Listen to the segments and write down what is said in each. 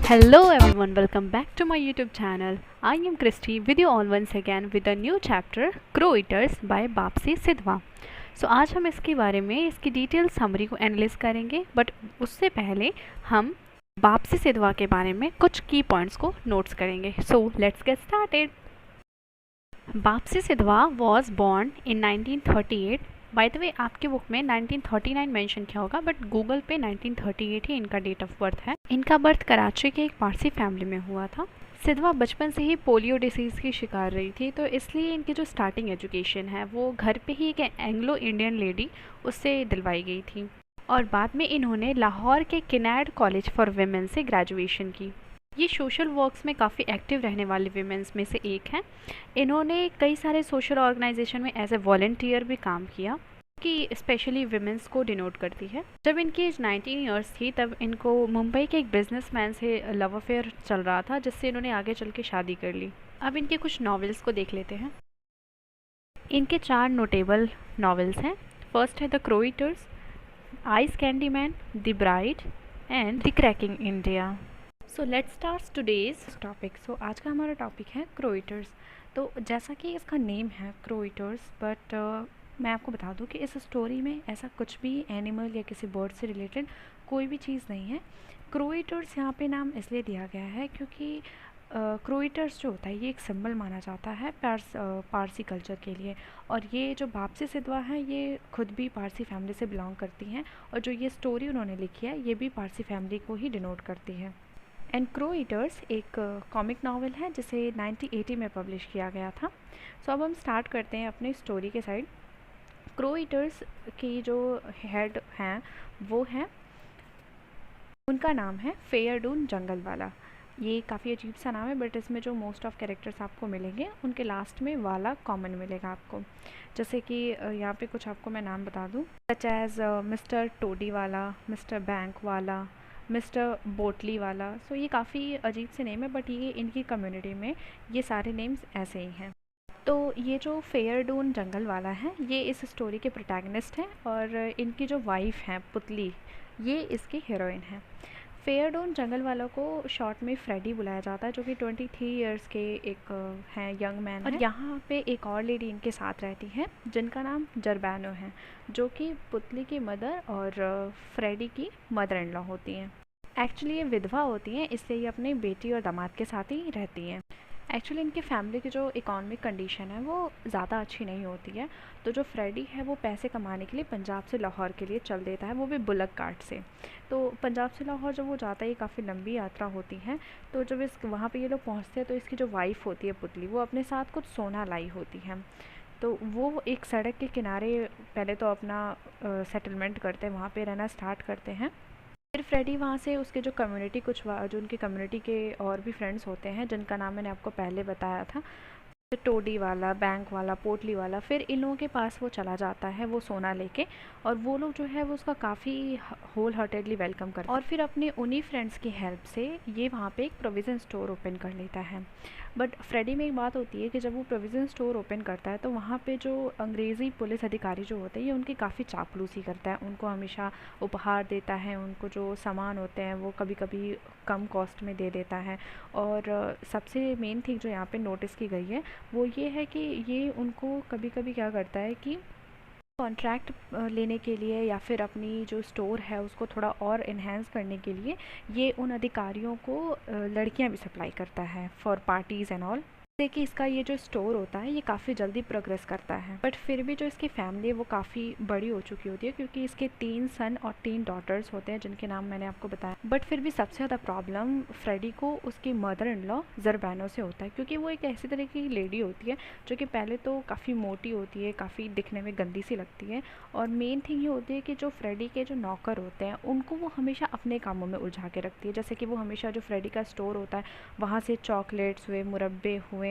Hello everyone, welcome back to my YouTube channel. I am Christy with you all once again with a new chapter Crow Eaters by Bapsi सिद्धवा. सो आज हम इसके बारे में इसकी detail summary को एनालिस करेंगे, but उससे पहले हम बापसी सिद्धवा के बारे में कुछ की पॉइंट्स को नोट्स करेंगे. So let's get started. Bapsi Sidhwa was born in 1938. By the way आपके बुक में 1939 मेंशन किया होगा, बट गूगल पे 1938 ही इनका डेट ऑफ बर्थ है. इनका बर्थ कराची के एक पारसी फैमिली में हुआ था. सिद्धवा बचपन से ही पोलियो डिसीज़ की शिकार रही थी, तो इसलिए इनकी जो स्टार्टिंग एजुकेशन है वो घर पे ही एक एंग्लो इंडियन लेडी उससे दिलवाई गई थी, और बाद में इन्होंने लाहौर के किनैड कॉलेज फॉर विमेन से ग्रेजुएशन की. ये सोशल वर्क्स में काफ़ी एक्टिव रहने वाले वीमेंस में से एक हैं. इन्होंने कई सारे सोशल ऑर्गेनाइजेशन में एज ए वॉलंटियर भी काम किया, कि स्पेशली विमेंस को डिनोट करती है. जब इनकी एज 19 ईयर्स थी तब इनको मुंबई के एक बिजनेसमैन से लव अफेयर चल रहा था, जिससे इन्होंने आगे चल के शादी कर ली. अब इनके कुछ नॉवेल्स को देख लेते हैं. इनके 4 नोटेबल नॉवेल्स हैं. फर्स्ट है The Crow Eaters, Ice Candy Man, The Bride and the Cracking India. So let's start today's topic. So आज का हमारा टॉपिक है क्रो ईटर्स. तो जैसा कि इसका नेम है क्रो ईटर्स, बट मैं आपको बता दूं कि इस स्टोरी में ऐसा कुछ भी एनिमल या किसी बर्ड से रिलेटेड कोई भी चीज़ नहीं है. क्रो ईटर्स यहाँ पे नाम इसलिए दिया गया है क्योंकि क्रो ईटर्स जो होता है ये एक सिंबल माना जाता है पारसी कल्चर के लिए. और ये जो बापसी सिद्धवा है ये खुद भी पारसी फैमिली से बिलोंग करती हैं, और जो ये स्टोरी उन्होंने लिखी है ये भी पारसी फैमिली को ही डिनोट करती है. एंड क्रो ईटर्स एक कॉमिक नावल है जिसे 1980 में पब्लिश किया गया था. सो अब हम स्टार्ट करते हैं अपनी स्टोरी के साइड. क्रो ईटर्स की जो हेड हैं वो हैं, उनका नाम है फेयरडून जंगल वाला. ये काफ़ी अजीब सा नाम है, बट इसमें जो मोस्ट ऑफ कैरेक्टर्स आपको मिलेंगे उनके लास्ट में वाला कॉमन मिलेगा आपको. जैसे कि यहाँ पे कुछ आपको मैं नाम बता दूँ, सच एज मिस्टर टोडी वाला, मिस्टर बैंक वाला, मिस्टर बोटली वाला. सो ये काफ़ी अजीब से नेम है, बट ये इनकी कम्युनिटी में ये सारे नेम्स ऐसे ही हैं. तो ये जो फेयरडून जंगल वाला है ये इस स्टोरी के प्रोटैगनिस्ट हैं, और इनकी जो वाइफ हैं पुतली ये इसकी हीरोइन है. फेयरडून जंगल वाला को शॉर्ट में फ्रेडी बुलाया जाता है, जो कि 23 इयर्स के एक हैं यंग मैन. और यहाँ पे एक और लेडी इनके साथ रहती है जिनका नाम जरबैनो है, जो कि पुतली की मदर और फ्रेडी की मदर इन लॉ होती हैं. एक्चुअली ये विधवा होती हैं, इसलिए ये अपनी बेटी और दामाद के साथ ही रहती हैं. एक्चुअली इनकी फैमिली की जो इकोनॉमिक कंडीशन है वो ज़्यादा अच्छी नहीं होती है, तो जो फ्रेडी है वो पैसे कमाने के लिए पंजाब से लाहौर के लिए चल देता है, वो भी बुलक कार्ट से. तो पंजाब से लाहौर जब वो जाता है, ये काफ़ी लंबी यात्रा होती है. तो जब इस वहाँ पे ये लोग पहुँचते हैं तो इसकी जो वाइफ होती है पुतली, वो अपने साथ कुछ सोना लाई होती है. तो वो एक सड़क के किनारे पहले तो अपना सेटलमेंट करते हैं, वहाँ पे रहना स्टार्ट करते हैं. फिर फ्रेडी वहाँ से उसके जो कम्युनिटी जो उनकी कम्युनिटी के और भी फ्रेंड्स होते हैं जिनका नाम मैंने आपको पहले बताया था, टोडी वाला, बैंक वाला, पोटली वाला, फिर इन लोगों के पास वो चला जाता है वो सोना लेके, और वो लोग जो है वो उसका काफ़ी होल हार्टेडली वेलकम करते हैं. और फिर अपने उन्हीं फ्रेंड्स की हेल्प से ये वहाँ पे एक प्रोविज़न स्टोर ओपन कर लेता है. बट फ्रेडी में एक बात होती है कि जब वो प्रोविज़न स्टोर ओपन करता है तो वहाँ पे जो अंग्रेज़ी पुलिस अधिकारी जो होते हैं ये उनकी काफ़ी चापलूसी करता है. उनको हमेशा उपहार देता है, उनको जो सामान होते हैं वो कभी कभी कम कॉस्ट में दे देता है. और सबसे मेन थिंग जो यहाँ पे नोटिस की गई है वो ये है कि ये उनको कभी कभी क्या करता है कि कॉन्ट्रैक्ट लेने के लिए या फिर अपनी जो स्टोर है उसको थोड़ा और इन्हेंस करने के लिए ये उन अधिकारियों को लड़कियां भी सप्लाई करता है फॉर पार्टीज़ एंड ऑल. जैसे कि इसका ये जो स्टोर होता है ये काफ़ी जल्दी प्रोग्रेस करता है, बट फिर भी जो इसकी फैमिली है वो काफ़ी बड़ी हो चुकी होती है, क्योंकि इसके 3 सन और 3 डॉटर्स होते हैं जिनके नाम मैंने आपको बताया. बट फिर भी सबसे ज़्यादा प्रॉब्लम फ्रेडी को उसकी मदर इन लॉ जरबैनो से होता है, क्योंकि वो एक ऐसी तरह की लेडी होती है जो कि पहले तो काफ़ी मोटी होती है, काफ़ी दिखने में गंदी सी लगती है. और मेन थिंग ये होती है कि जो फ्रेडी के जो नौकर होते हैं उनको वो हमेशा अपने कामों में उलझा के रखती है. जैसे कि वो हमेशा जो फ्रेडी का स्टोर होता है वहाँ से चॉकलेट्स हुए, मुरब्बे हुए,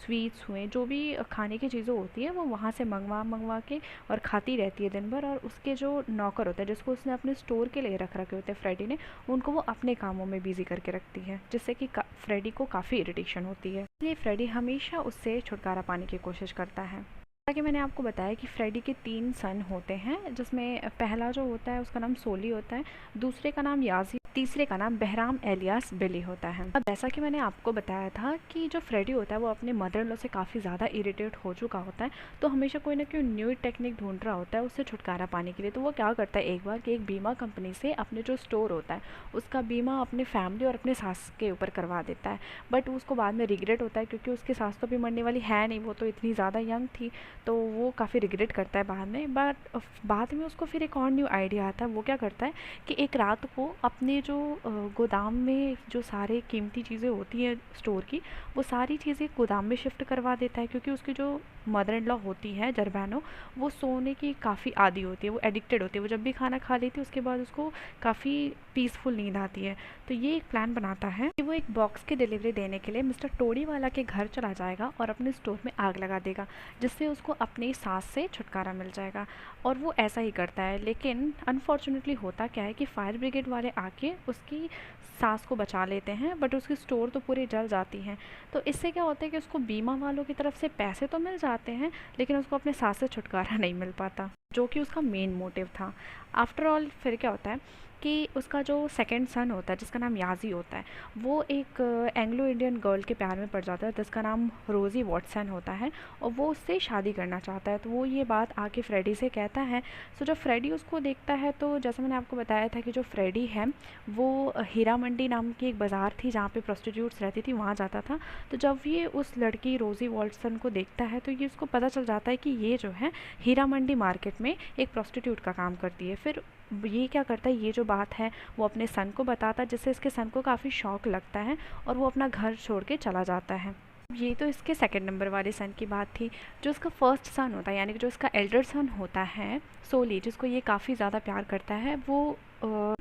स्वीट्स हुए, जो भी खाने की चीज़ें होती हैं वो वहाँ से मंगवा के और खाती रहती है दिन भर. और उसके जो नौकर होता है जिसको उसने अपने स्टोर के लिए रखे होते हैं फ्रेडी ने, उनको वो अपने कामों में बिजी करके रखती है, जिससे कि फ्रेडी को काफ़ी इरिटेशन होती है. इसलिए फ्रेडी हमेशा उससे छुटकारा पाने की कोशिश करता है. जैसा कि मैंने आपको बताया कि फ्रेडी के 3 सन होते हैं, जिसमें पहला जो होता है उसका नाम सोली होता है, दूसरे का नाम याज़ी, तीसरे का नाम बहराम एलियास बिली होता है। अब जैसा कि मैंने आपको बताया था कि जो फ्रेडी होता है वो अपने मदर इन लॉ से काफ़ी ज़्यादा इरिटेट हो चुका होता है, तो हमेशा कोई ना कोई न्यू टेक्निक ढूंढ रहा होता है उससे छुटकारा पाने के लिए। तो वो क्या करता है एक बार कि एक बीमा कंपनी से अपने जो स्टोर होता है उसका बीमा अपने फैमिली और अपने सास के ऊपर करवा देता है। बट उसको बाद में रिग्रेट होता है, क्योंकि उसकी सास तो भी मरने वाली है नहीं, वो तो इतनी ज़्यादा यंग थी, तो वो काफ़ी रिग्रेट करता है बाद में। बट बाद में उसको फिर एक और न्यू आइडिया आता है। वो क्या करता है कि एक रात को अपने जो गोदाम में जो सारे कीमती चीज़ें होती हैं स्टोर की, वो सारी चीज़ें गोदाम में शिफ्ट करवा देता है, क्योंकि उसकी जो मदर इन लॉ होती है जरबैनो, वो सोने की काफ़ी आदी होती है, वो एडिक्टेड होती है। वो जब भी खाना खा लेती है उसके बाद उसको काफ़ी पीसफुल नींद आती है। तो ये एक प्लान बनाता है कि वो एक बॉक्स की डिलीवरी देने के लिए मिस्टर टोडी वाला के घर चला जाएगा और अपने स्टोर में आग लगा देगा, जिससे उसको अपनी सास से छुटकारा मिल जाएगा। और वो ऐसा ही करता है, लेकिन अनफॉर्चुनेटली होता क्या है कि फायर ब्रिगेड वाले आके उसकी सास को बचा लेते हैं, बट उसकी स्टोर तो पूरी जल जाती हैं। तो इससे क्या होता है कि उसको बीमा वालों की तरफ से पैसे तो मिल जाते हैं, लेकिन उसको अपने सास से छुटकारा नहीं मिल पाता, जो कि उसका मेन मोटिव था। आफ्टर ऑल फिर क्या होता है कि उसका जो सेकंड सन होता है जिसका नाम याजी होता है, वो एक एंग्लो इंडियन गर्ल के प्यार में पड़ जाता है जिसका नाम रोज़ी वॉटसन होता है, और वो उससे शादी करना चाहता है। तो वो ये बात आके फ्रेडी से कहता है। सो जब फ्रेडी उसको देखता है, तो जैसे मैंने आपको बताया था कि जो फ्रेडी है वो हीरा मंडी नाम की एक बाज़ार थी जहाँ पे प्रोस्टिट्यूट्स रहती थी, वहाँ जाता था। तो जब ये उस लड़की रोज़ी वॉटसन को देखता है तो ये उसको पता चल जाता है कि ये जो है हीरा मंडी मार्केट में एक प्रोस्टिट्यूट का काम करती है। फिर ये क्या करता है, ये जो बात है वो अपने सन को बताता है, जिससे इसके सन को काफ़ी शौक लगता है और वो अपना घर छोड़ के चला जाता है। ये तो इसके सेकंड नंबर वाले सन की बात थी। जो इसका फर्स्ट सन होता है, यानी कि जो इसका एल्डर सन होता है सोली, जिसको ये काफ़ी ज़्यादा प्यार करता है, वो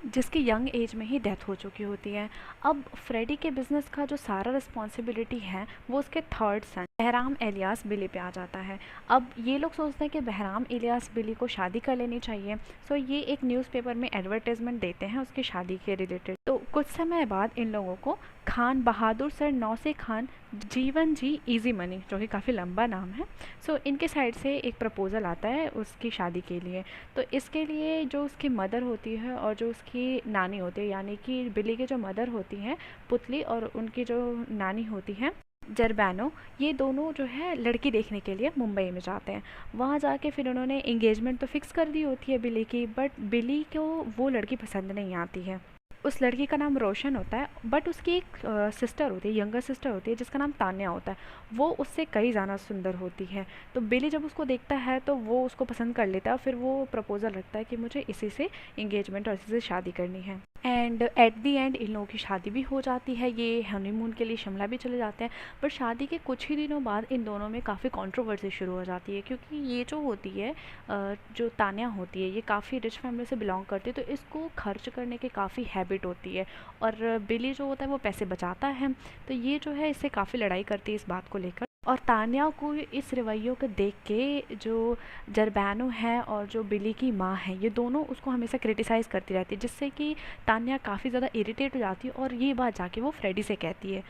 जिसकी यंग एज में ही डेथ हो चुकी होती है। अब फ्रेडी के बिज़नेस का जो सारा रिस्पॉन्सिबिलिटी है वो उसके थर्ड सन बहराम एलियास बिली पे आ जाता है। अब ये लोग सोचते हैं कि बहराम एलियास बिली को शादी कर लेनी चाहिए, सो ये एक न्यूज़पेपर में एडवर्टाइजमेंट देते हैं उसकी शादी के रिलेटेड। तो कुछ समय बाद इन लोगों को खान बहादुर सर नौसे खान जीवन जी इजी मनी, जो कि काफ़ी लंबा नाम है, सो इनके साइड से एक प्रपोज़ल आता है उसकी शादी के लिए। तो इसके लिए जो उसकी मदर होती है और जो उसकी नानी होती है, यानी कि बिली की जो मदर होती हैं पुतली, और उनकी जो नानी होती है जरबैनो, ये दोनों जो है लड़की देखने के लिए मुंबई में जाते हैं। वहाँ जाके फिर उन्होंने इंगेजमेंट तो फिक्स कर दी होती है बिली की, बट बिली को वो लड़की पसंद नहीं आती है। उस लड़की का नाम रोशन होता है, बट उसकी एक सिस्टर होती है, यंगर सिस्टर होती है, जिसका नाम तान्या होता है। वो उससे कई ज़्यादा सुंदर होती है। तो बिली जब उसको देखता है तो वो उसको पसंद कर लेता है, फिर वो प्रपोज़ल रखता है कि मुझे इसी से इंगेजमेंट और इसी से शादी करनी है। And at the and in लोगों की शादी भी हो जाती है। ये हनीमून के लिए शिमला भी चले जाते हैं। पर शादी के कुछ ही दिनों बाद इन दोनों में काफ़ी कंट्रोवर्सी शुरू हो जाती है, क्योंकि ये जो होती है जो तान्या होती है, ये काफ़ी रिच फैमिली से बिलोंग करती है, तो इसको खर्च करने की काफ़ी हैबिट होती है। और बिली जो होता है वो पैसे बचाता है, तो ये जो है इससे काफ़ी लड़ाई करती है इस बात को लेकर। और तान्या को इस रवैयों को देख के जो जरबैनो है और जो बिली की माँ है, ये दोनों उसको हमेशा क्रिटिसाइज़ करती रहती है, जिससे कि तान्या काफ़ी ज़्यादा इरिटेट हो जाती है और ये बात जाके वो फ्रेडी से कहती है।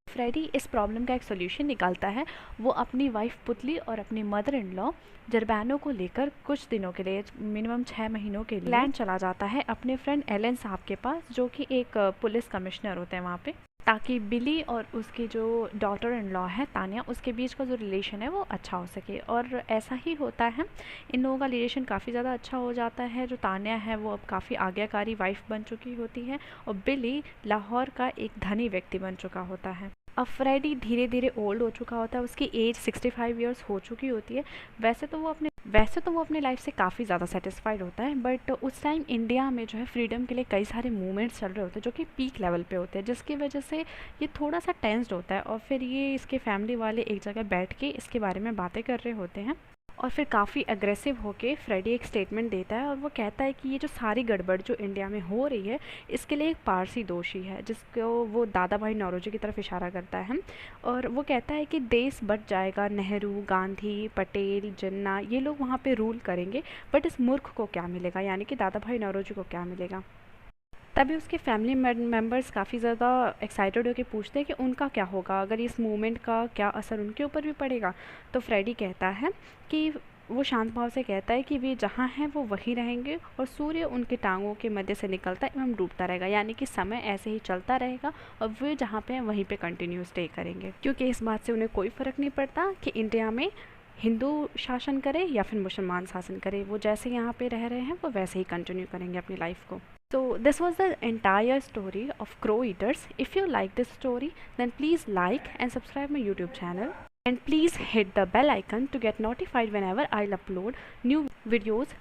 फ्रेडी इस प्रॉब्लम का एक सोल्यूशन निकालता है। वो अपनी वाइफ पुतली और अपनी मदर इन लॉ जरबैनो को लेकर कुछ दिनों के लिए, मिनिमम 6 महीनों के लिए इंग्लैंड चला जाता है अपने फ्रेंड एलन साहब के पास, जो कि एक पुलिस कमिश्नर होते हैं वहाँ पे, ताकि बिली और उसकी जो डॉटर इन लॉ है तान्या, उसके बीच का जो रिलेशन है वो अच्छा हो सके। और ऐसा ही होता है, इन लोगों का रिलेशन काफ़ी ज़्यादा अच्छा हो जाता है। जो तान्या है वो अब काफ़ी आज्ञाकारी वाइफ बन चुकी होती है, और बिली लाहौर का एक धनी व्यक्ति बन चुका होता है। अब फ्रेडी धीरे धीरे ओल्ड हो चुका होता है, उसकी एज 65 ईयर्स हो चुकी होती है। वैसे तो वो अपने लाइफ से काफ़ी ज़्यादा सेटिस्फाइड होता है, बट उस टाइम इंडिया में जो है फ्रीडम के लिए कई सारे मूवमेंट्स चल रहे होते हैं जो कि पीक लेवल पे होते हैं, जिसकी वजह से ये थोड़ा सा टेंस्ड होता है। और फिर ये इसके फैमिली वाले एक जगह बैठ के इसके बारे में बातें कर रहे होते हैं, और फिर काफ़ी अग्रेसिव होके फ्रेडी एक स्टेटमेंट देता है, और वो कहता है कि ये जो सारी गड़बड़ जो इंडिया में हो रही है, इसके लिए एक पारसी दोषी है, जिसको वो दादा भाई नौरोजी की तरफ इशारा करता है। और वो कहता है कि देश बच जाएगा, नेहरू, गांधी, पटेल, जिन्ना, ये लोग वहाँ पे रूल करेंगे, बट इस मूर्ख को क्या मिलेगा, यानी कि दादा भाई नौरोजी को क्या मिलेगा। तभी उसके फैमिली मेम्बर्स काफ़ी ज़्यादा एक्साइटेड होकर पूछते हैं कि उनका क्या होगा, अगर इस मूवमेंट का क्या असर उनके ऊपर भी पड़ेगा। तो फ्रेडी कहता है कि वो शांत भाव से कहता है कि वे जहाँ हैं वो वहीं रहेंगे और सूर्य उनके टांगों के मध्य से निकलता एवं डूबता रहेगा, यानी कि समय ऐसे ही चलता रहेगा और वे जहाँ पे हैं वहीं पे कंटिन्यू स्टे करेंगे, क्योंकि इस बात से उन्हें कोई फ़र्क नहीं पड़ता कि इंडिया में हिंदू शासन करे या फिर मुसलमान शासन करे, वो जैसे यहाँ पे रह रहे हैं वो वैसे ही कंटिन्यू करेंगे अपनी लाइफ को। So this was the entire story of Crow Eaters. If you like this story, then please like and subscribe my YouTube channel. And please hit the bell icon to get notified whenever I'll upload new videos